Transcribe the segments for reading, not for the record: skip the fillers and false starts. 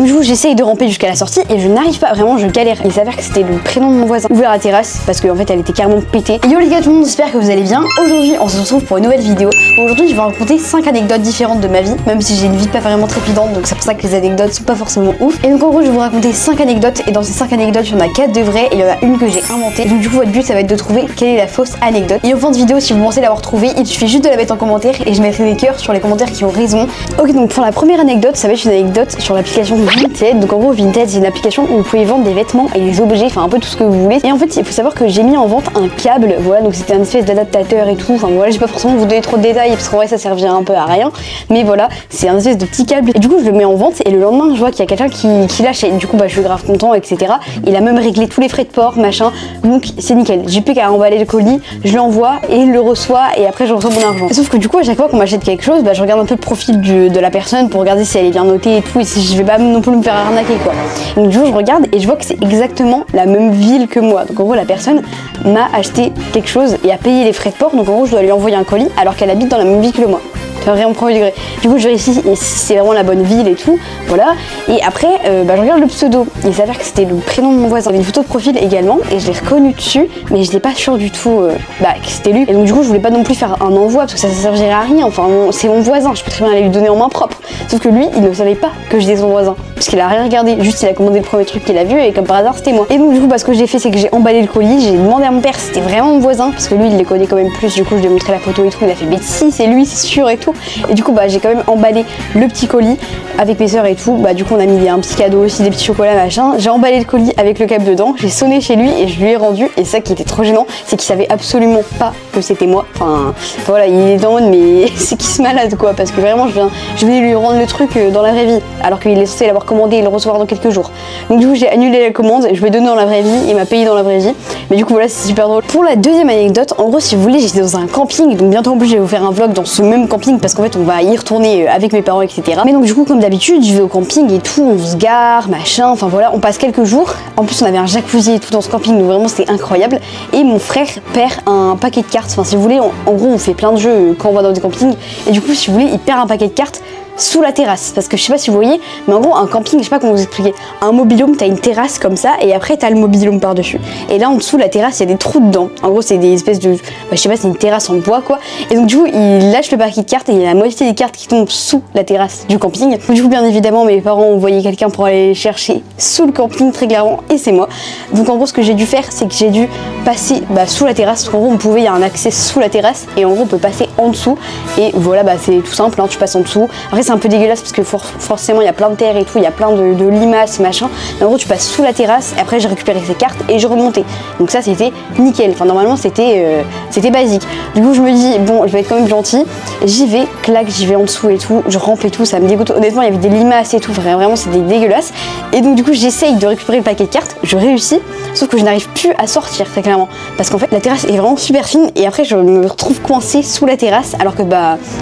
Donc du coup j'essaye de ramper jusqu'à la sortie et je n'arrive pas, vraiment je galère. Il s'avère que c'était le prénom de mon voisin ouvert à la terrasse parce qu'en fait elle était carrément pétée. Et yo les gars tout le monde, j'espère que vous allez bien. Aujourd'hui on se retrouve pour une nouvelle vidéo. Aujourd'hui je vais raconter 5 anecdotes différentes de ma vie, même si j'ai une vie pas vraiment trépidante, donc c'est pour ça que les anecdotes sont pas forcément ouf. Et donc en gros je vais vous raconter 5 anecdotes et dans ces 5 anecdotes il y en a 4 de vraies et il y en a une que j'ai inventée. Donc du coup votre but ça va être de trouver quelle est la fausse anecdote. Et en fin de vidéo si vous pensez l'avoir trouvée, il suffit juste de la mettre en commentaire et je mettrai des cœurs sur les commentaires qui ont raison. Ok, donc pour la première anecdote, ça va être une anecdote sur l'application Vinted. Donc en gros Vinted c'est une application où vous pouvez vendre des vêtements et des objets, enfin un peu tout ce que vous voulez. Et en fait il faut savoir que j'ai mis en vente un câble, voilà, donc c'était un espèce d'adaptateur et tout. Enfin voilà, j'ai pas forcément vous donner trop de détails parce qu'en vrai ça servirait un peu à rien. Mais voilà, c'est un espèce de petit câble. Et du coup je le mets en vente et le lendemain je vois qu'il y a quelqu'un qui l'achète. Du coup bah je suis grave content, etc. Il a même réglé tous les frais de port, machin. Donc c'est nickel. J'ai plus qu'à emballer le colis, je l'envoie et il le reçoit et après je reçois mon argent. Sauf que du coup à chaque fois qu'on m'achète quelque chose, bah je regarde un peu le profil de la personne pour regarder si elle est bien notée et tout, et si je vais pas non plus me faire arnaquer quoi. Donc du coup je regarde et je vois que c'est exactement la même ville que moi. Donc en gros la personne m'a acheté quelque chose et a payé les frais de port, donc en gros je dois lui envoyer un colis alors qu'elle habite dans la même ville que moi. C'est vraiment premier degré. Du coup je vérifie si c'est vraiment la bonne ville et tout, voilà. Et après je regarde le pseudo. Il s'avère que c'était le prénom de mon voisin. J'avais une photo de profil également et je l'ai reconnu dessus, mais je n'étais pas sûre du tout que c'était lui. Et donc du coup je voulais pas non plus faire un envoi parce que ça servirait à rien. Enfin c'est mon voisin, je peux très bien aller lui donner en main propre. Sauf que lui il ne savait pas que j'étais son voisin parce qu'il a rien regardé. Juste il a commandé le premier truc qu'il a vu et comme par hasard c'était moi. Et donc du coup ce que j'ai fait c'est que j'ai emballé le colis. J'ai demandé à mon père si c'était vraiment mon voisin parce que lui il les connaît quand même plus. Du coup je lui ai montré la photo et tout. Il a fait mais si c'est lui c'est sûr et tout. Et du coup j'ai quand même emballé le petit colis avec mes soeurs et tout. Du coup on a mis un petit cadeau aussi, des petits chocolats machin. J'ai emballé le colis avec le câble dedans, j'ai sonné chez lui et je lui ai rendu. Et ça qui était trop gênant, c'est qu'il savait absolument pas que c'était moi. Enfin voilà, il était en mode mais c'est qui se malade quoi, parce que vraiment je venais lui rendre le truc dans la vraie vie alors qu'il est censé l'avoir commandé et le recevoir dans quelques jours. Donc du coup j'ai annulé la commande, je lui ai donné dans la vraie vie, il m'a payé dans la vraie vie. Mais du coup voilà, c'est super drôle. Pour la deuxième anecdote, en gros si vous voulez j'étais dans un camping, donc bientôt en plus je vais vous faire un vlog dans ce même camping parce qu'en fait on va y retourner avec mes parents etc. Mais donc du coup comme d'habitude je vais au camping et tout, on se gare machin, enfin voilà, on passe quelques jours. En plus on avait un jacuzzi et tout dans ce camping, donc vraiment c'était incroyable. Et mon frère perd un paquet de cartes, enfin si vous voulez en gros on fait plein de jeux quand on va dans des campings. Et du coup si vous voulez il perd un paquet de cartes sous la terrasse, parce que je sais pas si vous voyez, mais en gros un camping, je sais pas comment vous expliquer, un mobil-home t'as une terrasse comme ça et après t'as le mobil-home par dessus et là en dessous la terrasse il y a des trous dedans, en gros c'est des espèces de, je sais pas, c'est une terrasse en bois quoi. Et donc du coup il lâche le paquet de cartes et il y a la moitié des cartes qui tombent sous la terrasse du camping. Donc, du coup bien évidemment mes parents ont envoyé quelqu'un pour aller les chercher sous le camping très clairement et c'est moi. Donc en gros ce que j'ai dû faire c'est que j'ai dû passer sous la terrasse, parce qu'en gros on pouvait, il y a un accès sous la terrasse et en gros on peut passer en dessous et voilà c'est tout simple hein, tu passes en dessous. Après c'est un peu dégueulasse parce que forcément il y a plein de terre et tout, il y a plein de limaces machin. Mais en gros tu passes sous la terrasse et après j'ai récupéré ces cartes et je remontais. Donc ça c'était nickel, enfin normalement c'était basique. Du coup je me dis bon je vais être quand même gentil, j'y vais, clac, j'y vais en dessous et tout, je rampe et tout, ça me dégoûte. Honnêtement il y avait des limaces et tout, vraiment c'était dégueulasse. Et donc du coup j'essaye de récupérer le paquet de cartes, je réussis, sauf que je n'arrive plus à sortir très clairement. Parce qu'en fait la terrasse est vraiment super fine et après je me retrouve coincée sous la terrasse alors que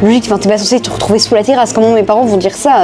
logique, enfin t'es pas censé te retrouver sous la terrasse. Comment mes parents vont dire ça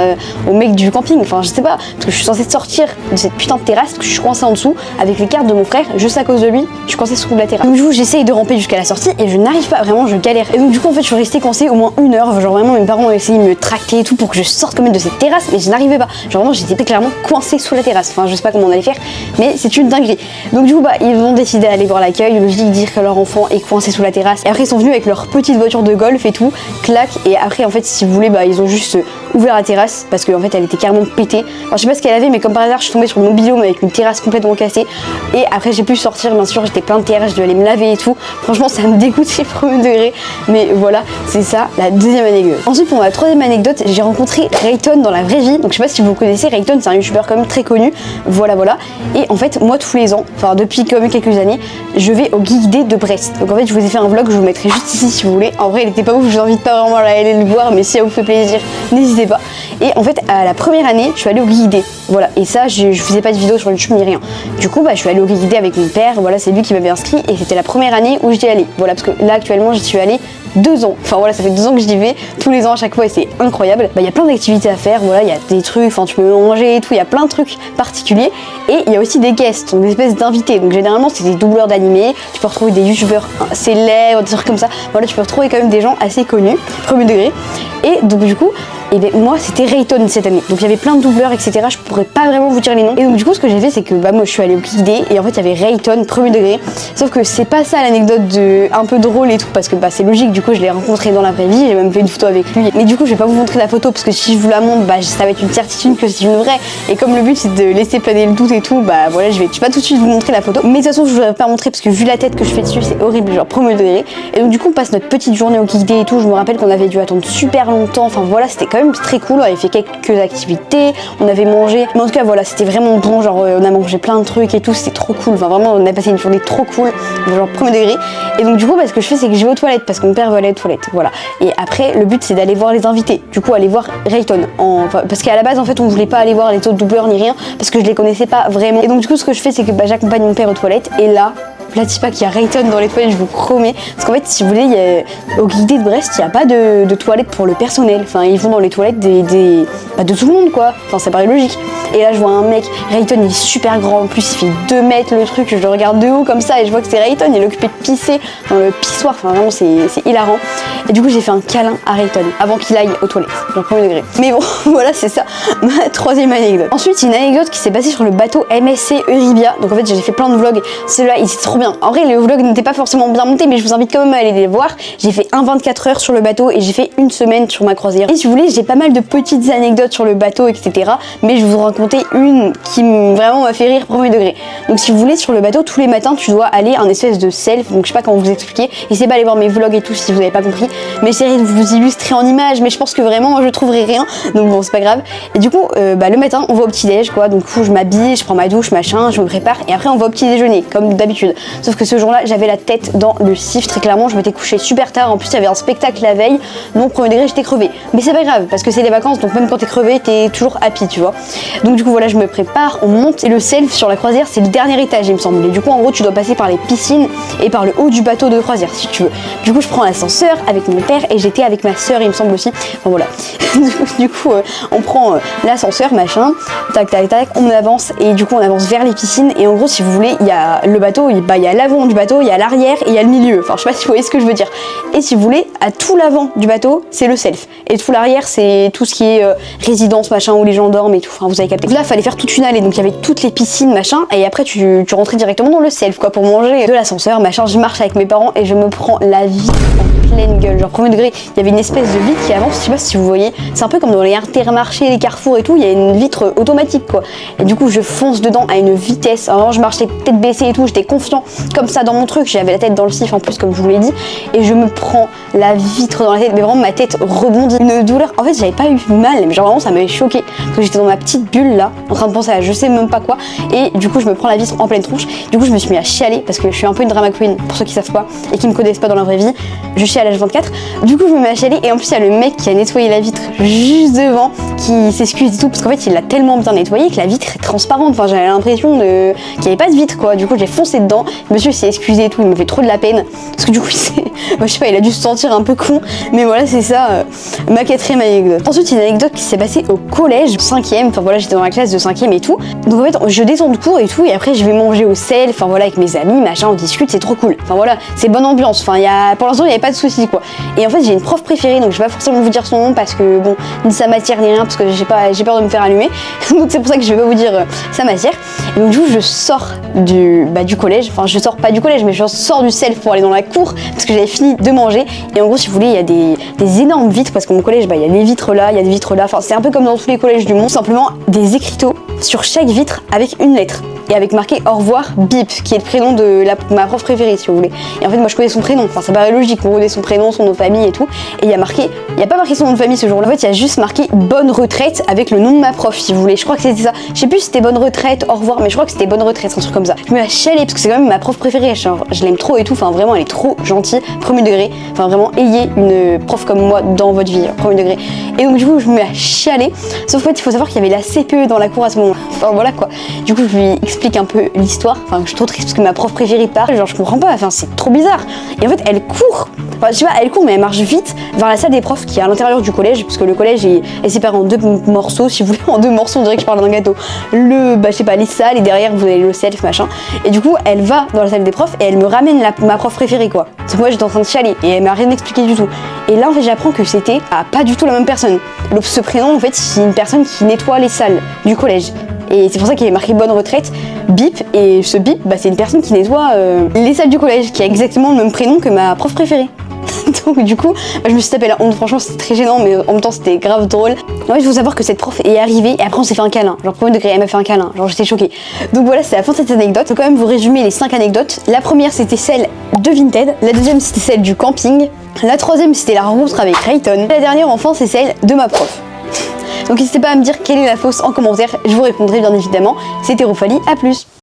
au mec du camping, enfin je sais pas, parce que je suis censée sortir de cette putain de terrasse, parce que je suis coincée en dessous avec les cartes de mon frère, juste à cause de lui, je suis coincée sous la terrasse. Donc du coup j'essaye de ramper jusqu'à la sortie et je n'arrive pas, vraiment je galère. Et donc du coup en fait je suis restée coincée au moins 1 heure, genre vraiment mes parents ont essayé de me tracter et tout pour que je sorte quand même de cette terrasse, mais je n'arrivais pas, genre vraiment j'étais clairement coincée sous la terrasse, enfin je sais pas comment on allait faire, mais c'est une dinguerie. Donc du coup ils ont décidé d'aller voir l'accueil, logique, dire que leur enfant est coincé sous la terrasse, et après ils sont venus avec leur petite voiture de golf et tout, clac, et après en fait si vous voulez ils ont juste ouvert la terrasse parce qu'en fait elle était carrément pétée. Alors je sais pas ce qu'elle avait, mais comme par hasard je suis tombée sur le mobil-home avec une terrasse complètement cassée et après j'ai pu sortir, bien sûr j'étais plein de terre, je devais aller me laver et tout. Franchement ça me dégoûte, c'est premier degré, mais voilà, c'est ça la deuxième anecdote. Ensuite pour ma troisième anecdote, j'ai rencontré Rayton dans la vraie vie. Donc je sais pas si vous connaissez Rayton, c'est un youtubeur quand même très connu, voilà. Et en fait moi tous les ans, enfin depuis quand même quelques années, je vais au Geek Day de Brest. Donc en fait je vous ai fait un vlog, je vous mettrai juste ici si vous voulez. En vrai il était pas ouf, je vous invite pas vraiment à aller le voir, mais si ça vous fait plaisir n'hésitez pas. Et en fait à la première année je suis allée au Geek Day, voilà, et ça je faisais pas de vidéo sur YouTube ni rien. Du coup je suis allée au Geek Day avec mon père, voilà, c'est lui qui m'avait inscrit et c'était la première année où j'y allais, voilà, parce que là actuellement j'y suis allée 2 ans, enfin voilà, ça fait 2 ans que j'y vais tous les ans à chaque fois et c'est incroyable. Il y a plein d'activités à faire, voilà, il y a des trucs, enfin tu peux manger et tout, il y a plein de trucs particuliers et il y a aussi des guests, donc des espèces d'invités. Donc généralement c'est des doubleurs d'animés, tu peux retrouver des youtubeurs célèbres, des trucs comme ça. Voilà, tu peux retrouver quand même des gens assez connus, premier degré. Et donc du coup Et ben moi c'était Rayton cette année. Donc il y avait plein de doubleurs, etc. Je pourrais pas vraiment vous dire les noms. Et donc du coup ce que j'ai fait c'est que bah moi je suis allée au Geek Day et en fait il y avait Rayton premier degré. Sauf que c'est pas ça l'anecdote de un peu drôle et tout parce que bah c'est logique, du coup je l'ai rencontré dans la vraie vie, j'ai même fait une photo avec lui. Mais du coup je vais pas vous montrer la photo parce que si je vous la montre, bah ça va être une certitude que c'est une vraie. Et comme le but c'est de laisser planer le doute et tout, bah voilà je vais pas tout de suite vous montrer la photo. Mais de toute façon je vous l'ai pas montré parce que vu la tête que je fais dessus c'est horrible, genre premier degré. Et donc du coup on passe notre petite journée au Geek Day et tout. Je me rappelle qu'on avait dû attendre super longtemps. Enfin voilà c'était quand même très cool. On avait fait quelques activités, on avait mangé. Mais en tout cas voilà c'était vraiment bon. Genre on a mangé plein de trucs et tout. C'était trop cool. Enfin vraiment on a passé une journée trop cool. Genre premier degré. Et donc du coup bah, ce que je fais c'est que je vais aux toilettes parce que mon père veut aller aux toilettes. Voilà. Et après le but c'est d'aller voir les invités. Du coup aller voir Rayton. Parce qu'à la base en fait on voulait pas aller voir les autres doubleurs ni rien parce que je les connaissais pas vraiment. Et donc du coup ce que je fais c'est que bah, j'accompagne mon père aux toilettes et là pas qu'il y a Rayton dans les toilettes, je vous promets. Parce qu'en fait, si vous voulez, au Geek Day de Brest, il n'y a pas de toilettes pour le personnel. Enfin, ils vont dans les toilettes de tout le monde, quoi. Enfin, ça paraît logique. Et là, je vois un mec, Rayton, il est super grand. En plus, il fait 2 mètres le truc. Je le regarde de haut comme ça et je vois que c'est Rayton. Il est occupé de pisser dans le pissoir. Enfin, vraiment, c'est hilarant. Et du coup, j'ai fait un câlin à Rayton avant qu'il aille aux toilettes. Genre, premier degré. Mais bon, voilà, c'est ça ma 3e anecdote. Ensuite, une anecdote qui s'est passée sur le bateau MSC Euribia. Donc, en fait, j'ai fait plein de vlogs. Celui-là, il était trop bien. En vrai, le vlog n'était pas forcément bien monté, mais je vous invite quand même à aller les voir. J'ai fait un 24 heures sur le bateau et j'ai fait une semaine sur ma croisière. Et si vous voulez, j'ai pas mal de petites anecdotes sur le bateau, etc. Mais je vais vous raconter une qui vraiment m'a fait rire premier degré. Donc si vous voulez, sur le bateau, tous les matins, tu dois aller un espèce de self. Donc je sais pas comment vous expliquer. N'hésitez pas à aller voir mes vlogs et tout si vous n'avez pas compris. Mais j'essaierai de vous illustrer en images. Mais je pense que vraiment, moi, je trouverai rien. Donc bon, c'est pas grave. Et du coup, le matin, on va au petit-déj, quoi. Donc du coup, je m'habille, je prends ma douche, machin, je me prépare. Et après, on va au petit déjeuner, comme d'habitude. Sauf que ce jour-là, j'avais la tête dans le sif, très clairement. Je m'étais couchée super tard. En plus, il y avait un spectacle la veille. Donc, premier degré, j'étais crevée. Mais c'est pas grave, parce que c'est les vacances. Donc, même quand t'es crevée, t'es toujours happy, tu vois. Donc, du coup, voilà, je me prépare. On monte. Et le self sur la croisière, c'est le dernier étage, il me semble. Et du coup, en gros, tu dois passer par les piscines et par le haut du bateau de croisière, si tu veux. Du coup, je prends l'ascenseur avec mon père et j'étais avec ma soeur, il me semble aussi. Enfin, voilà. Du coup, on prend l'ascenseur, machin. Tac, tac, tac. On avance. Et du coup, on avance vers les piscines. Et en gros, si vous voulez, il y a le bateau, il y a l'avant du bateau, il y a l'arrière et il y a le milieu. Enfin, je sais pas si vous voyez ce que je veux dire. Et si vous voulez, à tout l'avant du bateau, c'est le self. Et tout l'arrière, c'est tout ce qui est résidence, machin, où les gens dorment et tout. Enfin, vous avez capté. Donc là, il fallait faire toute une allée. Donc il y avait toutes les piscines, machin. Et après, tu rentrais directement dans le self, quoi, pour manger de l'ascenseur, machin. Je marche avec mes parents et je me prends la vie en pleine gueule. Genre, premier degré, il y avait une espèce de vitre qui avance. Je sais pas si vous voyez. C'est un peu comme dans les Intermarchés, les Carrefour et tout. Il y a une vitre automatique, quoi. Et du coup, je fonce dedans à une vitesse. Alors, je marchais tête baissée et tout. J'étais confiant comme ça dans mon truc. J'avais la tête dans le sif en plus, comme je vous l'ai dit. Et je me prends la vitre dans la tête. Mais vraiment, ma tête rebondit. Une douleur. En fait, j'avais pas eu mal. Mais genre, vraiment, ça m'avait choqué. Parce que j'étais dans ma petite bulle là, en train de penser à je sais même pas quoi. Et du coup, je me prends la vitre en pleine tronche. Du coup, je me suis mis à chialer parce que je suis un peu une drama queen pour ceux qui savent pas et qui me connaissent pas dans la vraie vie. Je chiale à l'âge 24. Du coup, je me mets à chialer. Et en plus, il y a le mec qui a nettoyé la vitre juste devant qui s'excuse et tout. Parce qu'en fait, il l'a tellement bien nettoyé que la vitre est transparente. Enfin, j'avais l'impression qu'il n'y avait pas de vitre quoi. Du coup, j'ai foncé dedans. Monsieur s'est excusé et tout. Il me fait trop de la peine. Parce que du coup, moi, je sais pas, il a dû se sentir un peu con. Mais voilà, c'est ça ma 4e anecdote. Ensuite, une anecdote qui s'est passée au collège, 5e. Enfin voilà, j'étais dans la classe de 5e et tout. Donc en fait, je descends de cours et tout. Et après, je vais manger au sel. Enfin voilà, avec mes amis, machin, on discute. C'est trop cool. Enfin voilà, c'est bonne ambiance. Enfin, pour l'instant, il n'y avait pas de soucis quoi. Et en fait, j'ai une prof préférée. Donc je vais pas forcément vous dire son nom parce que bon, ni sa matière ni rien. Parce que j'ai peur de me faire allumer. Donc c'est pour ça que je vais pas vous dire sa matière. Et donc du coup, je sors du collège. Enfin, je sors pas du collège, mais je sors du self pour aller dans la cour parce que j'avais fini de manger. Et en gros, si vous voulez, il y a des énormes vitres parce que mon collège, il y a des vitres là, il y a des vitres là. Enfin, c'est un peu comme dans tous les collèges du monde. Simplement des écriteaux sur chaque vitre avec une lettre. Et avec marqué au revoir Bip, qui est le prénom de ma prof préférée, si vous voulez. Et en fait, moi, je connais son prénom. Enfin, ça paraît logique. On connaît son prénom, son nom de famille et tout. Et il y a pas marqué son nom de famille ce jour-là. En fait, il y a juste marqué bonne retraite avec le nom de ma prof, si vous voulez. Je crois que c'était ça. Je sais plus si c'était bonne retraite, au revoir, mais je crois que c'était bonne retraite, un truc comme ça. Je me la chialée parce que c'est quand même ma prof préférée. Genre, je l'aime trop et tout. Enfin, vraiment, elle est trop gentille. Premier degré. Enfin, vraiment, ayez une prof comme moi dans votre vie. Premier degré. Et donc, du coup, je me la chialée. Sauf qu'en fait, il faut savoir qu'il y avait la CPE dans la cour à ce moment-là. Enfin, voilà quoi. Du coup, je lui explique un peu l'histoire. Enfin, je suis trop triste parce que ma prof préférée part. Genre, je comprends pas. Enfin, c'est trop bizarre. Et en fait, elle court Enfin, je sais pas, elle court mais elle marche vite vers la salle des profs qui est à l'intérieur du collège, parce que le collège est séparé en 2 morceaux, si vous voulez, en 2 morceaux, on dirait que je parle d'un gâteau. Je sais pas, les salles, et derrière vous avez le self, machin. Et du coup, elle va dans la salle des profs et elle me ramène ma prof préférée, quoi. Parce que moi j'étais en train de chialer et elle m'a rien expliqué du tout. Et là en fait j'apprends que c'était pas du tout la même personne. Ce prénom en fait c'est une personne qui nettoie les salles du collège. Et c'est pour ça qu'il y avait marqué bonne retraite, bip, et ce bip, c'est une personne qui nettoie les salles du collège, qui a exactement le même prénom que ma prof préférée. Donc du coup, je me suis tapé la honte, franchement c'était très gênant, mais en même temps c'était grave drôle. En fait, il faut savoir que cette prof est arrivée et après on s'est fait un câlin. Genre premier degré, elle m'a fait un câlin, genre j'étais choquée. Donc voilà, c'est la fin de cette anecdote. Je vais quand même vous résumer les 5 anecdotes. La première c'était celle de Vinted, la deuxième c'était celle du camping, la troisième c'était la rencontre avec Rayton, la dernière enfin c'est celle de ma prof. Donc n'hésitez pas à me dire quelle est la fausse en commentaire, je vous répondrai bien évidemment. C'était Rofalie, à plus.